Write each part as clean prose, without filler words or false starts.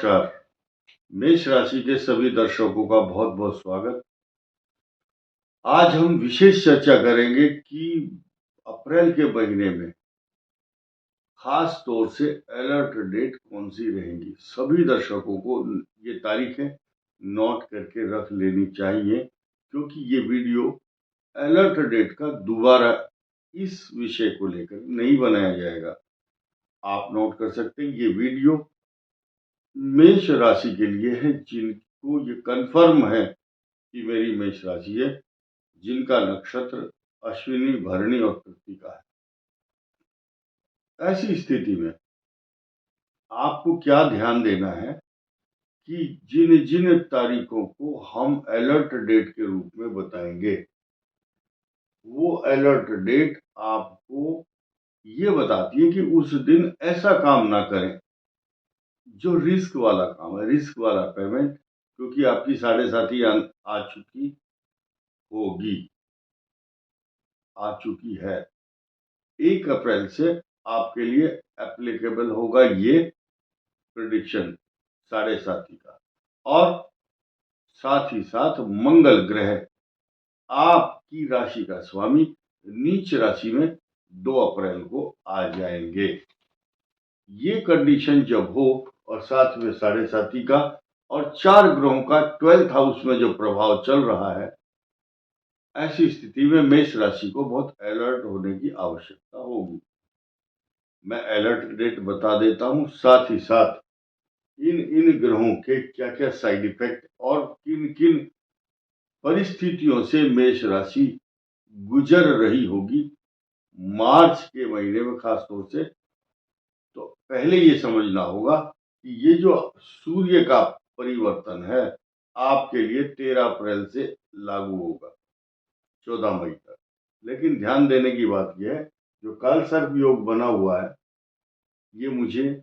नमस्कार। मेष राशि के सभी दर्शकों का बहुत बहुत स्वागत। आज हम विशेष चर्चा करेंगे कि अप्रैल के महीने में खास तौर से अलर्ट डेट कौन सी रहेंगी। सभी दर्शकों को ये तारीखें नोट करके रख लेनी चाहिए, क्योंकि ये वीडियो अलर्ट डेट का दोबारा इस विषय को लेकर नहीं बनाया जाएगा। आप नोट कर सकते हैं, ये वीडियो मेष राशि के लिए है जिनको ये कंफर्म है कि मेरी मेष राशि है, जिनका नक्षत्र अश्विनी, भरणी और कृत्तिका है। ऐसी स्थिति में आपको क्या ध्यान देना है कि जिन जिन तारीखों को हम अलर्ट डेट के रूप में बताएंगे, वो अलर्ट डेट आपको ये बताती है कि उस दिन ऐसा काम ना करें जो रिस्क वाला काम है, रिस्क वाला पेमेंट, क्योंकि आपकी 7.5 आ चुकी होगी, आ चुकी है। 1 अप्रैल से आपके लिए एप्लीकेबल होगा ये प्रेडिक्शन 7.5 का। और साथ ही साथ मंगल ग्रह आपकी राशि का स्वामी नीच राशि में 2 अप्रैल को आ जाएंगे। ये कंडीशन जब हो और साथ में 7.5 का और 4 ग्रहों का 12th हाउस में जो प्रभाव चल रहा है, ऐसी स्थिति में मेष राशि को बहुत अलर्ट होने की आवश्यकता होगी। मैं अलर्ट डेट बता देता हूं, साथ ही साथ इन ग्रहों के क्या क्या साइड इफेक्ट और किन किन परिस्थितियों से मेष राशि गुजर रही होगी मार्च के महीने में खास तौर से। तो पहले ये समझना होगा कि ये जो सूर्य का परिवर्तन है आपके लिए 13 अप्रैल से लागू होगा 14 मई तक। लेकिन ध्यान देने की बात यह है, जो काल सर्प योग बना हुआ है, ये मुझे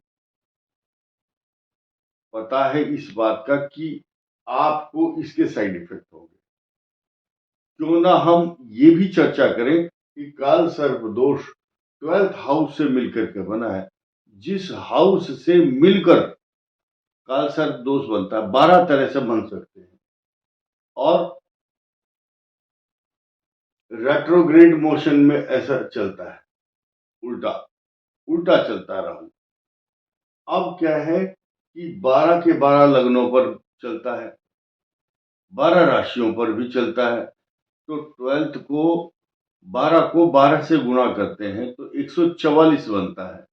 पता है इस बात का कि आपको इसके साइड इफेक्ट होंगे। क्यों ना हम ये भी चर्चा करें कि काल सर्प दोष 12th हाउस से मिलकर के बना है। जिस हाउस से मिलकर काल सर्प दोष बनता है 12 तरह से बन सकते हैं, और रेट्रोग्रेड मोशन में ऐसा चलता है, उल्टा उल्टा चलता है राहु। अब क्या है कि 12 के 12 लग्नों पर चलता है, 12 राशियों पर भी चलता है। तो 12th को 12 से गुणा करते हैं तो 144 बनता है।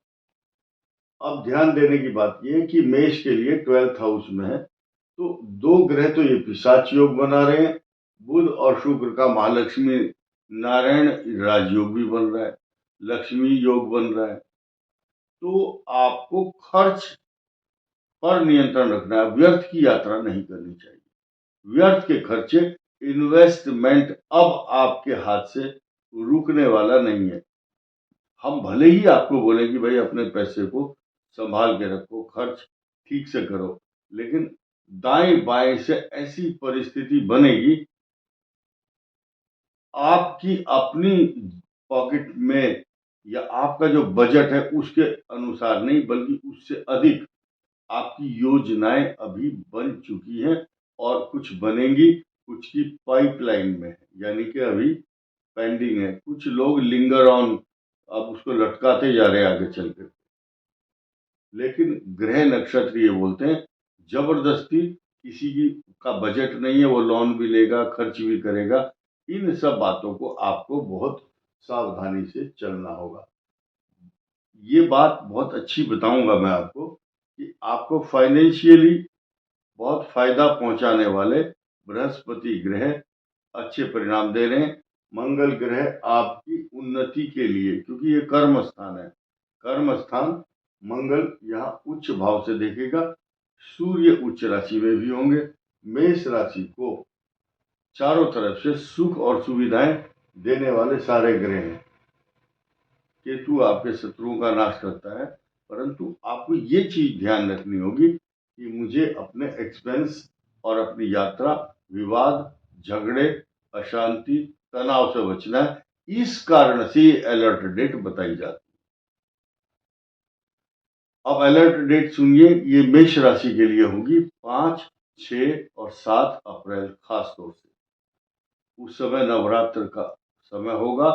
अब ध्यान देने की बात यह है कि मेष के लिए 12th हाउस में है, तो 2 ग्रह तो ये पिशाच योग बना रहे हैं। बुध और शुक्र का महालक्ष्मी नारायण राजयोग भी बन रहा है, लक्ष्मी योग बन रहा है। तो आपको खर्च पर नियंत्रण रखना है, व्यर्थ की यात्रा नहीं करनी चाहिए। व्यर्थ के खर्चे, इन्वेस्टमेंट अब आपके हाथ से रुकने वाला नहीं है। हम भले ही आपको बोले कि भाई अपने पैसे को संभाल के रखो, खर्च ठीक से करो, लेकिन दाएं बाएं से ऐसी परिस्थिति बनेगी आपकी अपनी पॉकेट में या आपका जो बजट है उसके अनुसार नहीं, बल्कि उससे अधिक आपकी योजनाएं अभी बन चुकी हैं और कुछ बनेंगी, कुछ की पाइपलाइन में है, यानी कि अभी पेंडिंग है। कुछ लोग लिंगर ऑन, अब उसको लटकाते जा रहे हैं आगे चल कर। लेकिन ग्रह नक्षत्र ये बोलते हैं जबरदस्ती किसी की का बजट नहीं है, वो लोन भी लेगा, खर्च भी करेगा। इन सब बातों को आपको बहुत सावधानी से चलना होगा। ये बात बहुत अच्छी बताऊंगा मैं आपको कि आपको फाइनेंशियली बहुत फायदा पहुंचाने वाले बृहस्पति ग्रह अच्छे परिणाम दे रहे हैं। मंगल ग्रह आपकी उन्नति के लिए, क्योंकि ये कर्म स्थान है, कर्म स्थान मंगल यहाँ उच्च भाव से देखेगा। सूर्य उच्च राशि में भी होंगे। मेष राशि को चारों तरफ से सुख और सुविधाएं देने वाले सारे ग्रह हैं। केतु आपके शत्रुओं का नाश करता है, परंतु आपको ये चीज ध्यान रखनी होगी कि मुझे अपने एक्सपेंस और अपनी यात्रा, विवाद, झगड़े, अशांति, तनाव से बचना है। इस कारण से ये अलर्ट डेट बताई जाती है। अब अलर्ट डेट सुनिए, ये मेष राशि के लिए होगी 5, 6 और 7 अप्रैल खास तौर से। उस समय नवरात्र का समय होगा।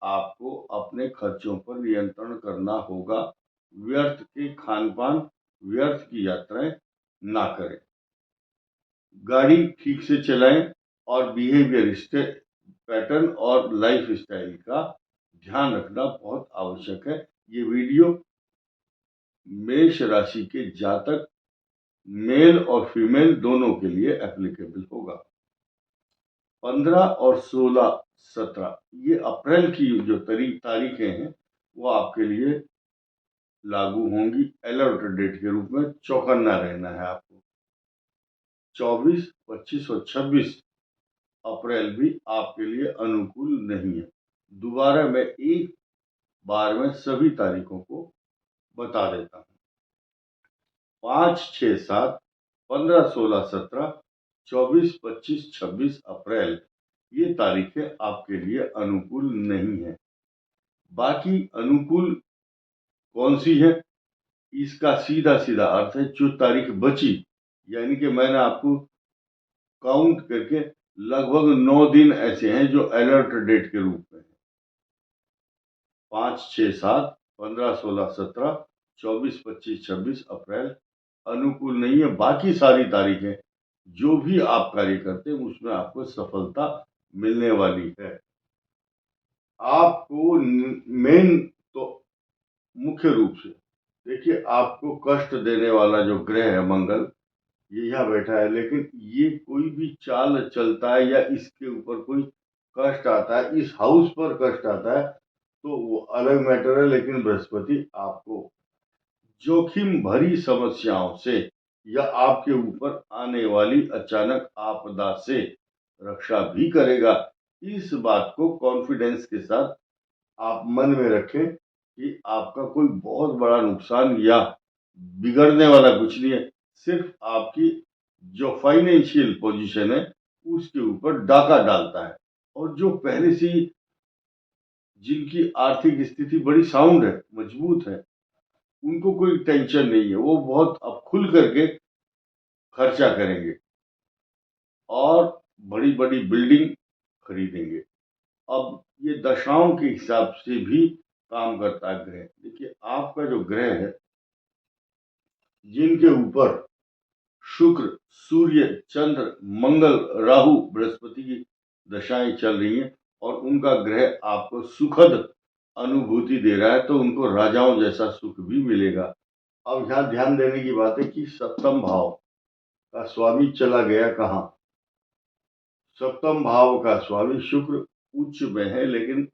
आपको अपने खर्चों पर नियंत्रण करना होगा। व्यर्थ के खान पान, व्यर्थ की यात्राएं ना करें। गाड़ी ठीक से चलाएं और बिहेवियर पैटर्न और लाइफ स्टाइल का ध्यान रखना बहुत आवश्यक है। ये वीडियो मेष राशि के जातक मेल और फीमेल दोनों के लिए एप्लीकेबल होगा। 15 और 16, 17 ये अप्रैल की जो तारीखें हैं वो आपके लिए लागू होंगी। अलर्ट डेट के रूप में चौकन्ना रहना है आपको। 24, 25 और 26 अप्रैल भी आपके लिए अनुकूल नहीं है। दोबारा मैं एक बार में सभी तारीखों को बता देता हूँ। 5, 6, 7, 15, 16, 17, 24, 25, 26 अप्रैल ये तारीखें आपके लिए अनुकूल नहीं है। बाकी अनुकूल कौन सी है, इसका सीधा सीधा अर्थ है जो तारीख बची, यानी कि मैंने आपको काउंट करके लगभग 9 दिन ऐसे हैं जो अलर्ट डेट के रूप में है। 5, 6, 7, 15, 16, 17, 24, 25, 26 अप्रैल अनुकूल नहीं है। बाकी सारी तारीखें जो भी आप कार्य करते हैं उसमें आपको सफलता मिलने वाली है। आपको मेन तो मुख्य रूप से देखिए, आपको कष्ट देने वाला जो ग्रह है मंगल, ये यहाँ बैठा है, लेकिन ये कोई भी चाल चलता है या इसके ऊपर कोई कष्ट आता है, इस हाउस पर कष्ट आता है तो वो अलग मैटर है। लेकिन बृहस्पति आपको जोखिम भरी समस्याओं से या आपके ऊपर आने वाली अचानक आपदा से रक्षा भी करेगा। इस बात को कॉन्फिडेंस के साथ आप मन में रखें कि आपका कोई बहुत बड़ा नुकसान या बिगड़ने वाला कुछ नहीं है। सिर्फ आपकी जो फाइनेंशियल पोजीशन है उसके ऊपर डाका डालता है। और जो पहले से ही जिनकी आर्थिक स्थिति बड़ी साउंड है, मजबूत है, उनको कोई टेंशन नहीं है। वो बहुत अब खुल करके खर्चा करेंगे और बड़ी बड़ी बिल्डिंग खरीदेंगे। अब ये दशाओं के हिसाब से भी काम करता है ग्रह। देखिए, आपका जो ग्रह है, जिनके ऊपर शुक्र, सूर्य, चंद्र, मंगल, राहु, बृहस्पति की दशाएं चल रही हैं और उनका ग्रह आपको सुखद अनुभूति दे रहा है, तो उनको राजाओं जैसा सुख भी मिलेगा। अब यहाँ ध्यान देने की बात है कि सप्तम भाव का स्वामी चला गया कहाँ। सप्तम भाव का स्वामी शुक्र उच्च में है, लेकिन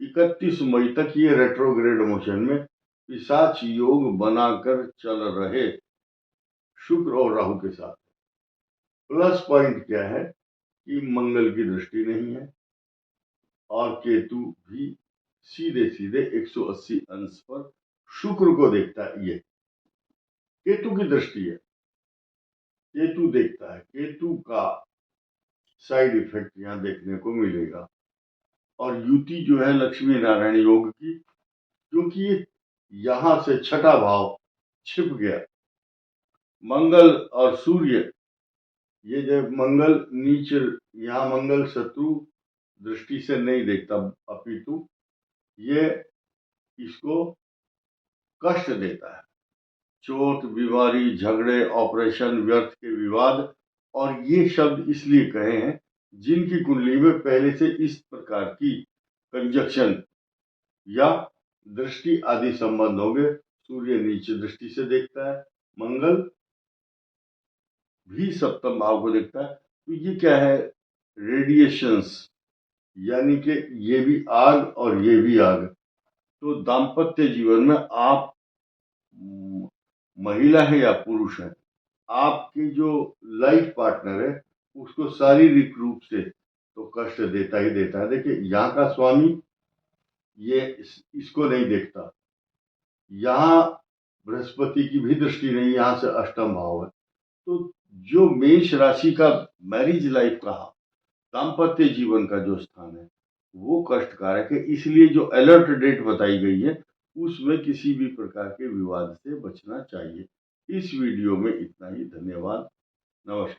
31 मई तक ये रेट्रोग्रेड मोशन में पिशाच योग बनाकर चल रहे शुक्र और राहु के साथ। प्लस पॉइंट क्या है कि मंगल की दृष्टि नहीं है और केतु भी सीधे सीधे 180 अंश पर शुक्र को देखता है। ये केतु की दृष्टि है, केतु देखता है। केतु का साइड इफेक्ट यहाँ देखने को मिलेगा। और युति जो है लक्ष्मी नारायण योग की, क्योंकि ये यहां से छठा भाव छिप गया। मंगल और सूर्य, ये जब मंगल नीचे, यहाँ मंगल शत्रु दृष्टि से नहीं देखता, अपितु ये इसको कष्ट देता है। चोट, बीमारी, झगड़े, ऑपरेशन, व्यर्थ के विवाद। और ये शब्द इसलिए कहे हैं जिनकी कुंडली में पहले से इस प्रकार की कंजक्शन या दृष्टि आदि संबंध होंगे। सूर्य नीचे दृष्टि से देखता है, मंगल भी सप्तम भाव को देखता है। तो ये क्या है, रेडिएशंस, यानी कि ये भी आग और ये भी आग। तो दाम्पत्य जीवन में आप महिला है या पुरुष है, आपकी जो लाइफ पार्टनर है उसको शारीरिक रूप से तो कष्ट देता ही देता है। देखिए, यहाँ का स्वामी ये इसको नहीं देखता। यहाँ बृहस्पति की भी दृष्टि नहीं, यहाँ से अष्टम भाव है। तो जो मेष राशि का मैरिज लाइफ का, दाम्पत्य जीवन का जो स्थान है वो कष्टकारक है। इसलिए जो अलर्ट डेट बताई गई है उसमें किसी भी प्रकार के विवाद से बचना चाहिए। इस वीडियो में इतना ही। धन्यवाद। नमस्कार।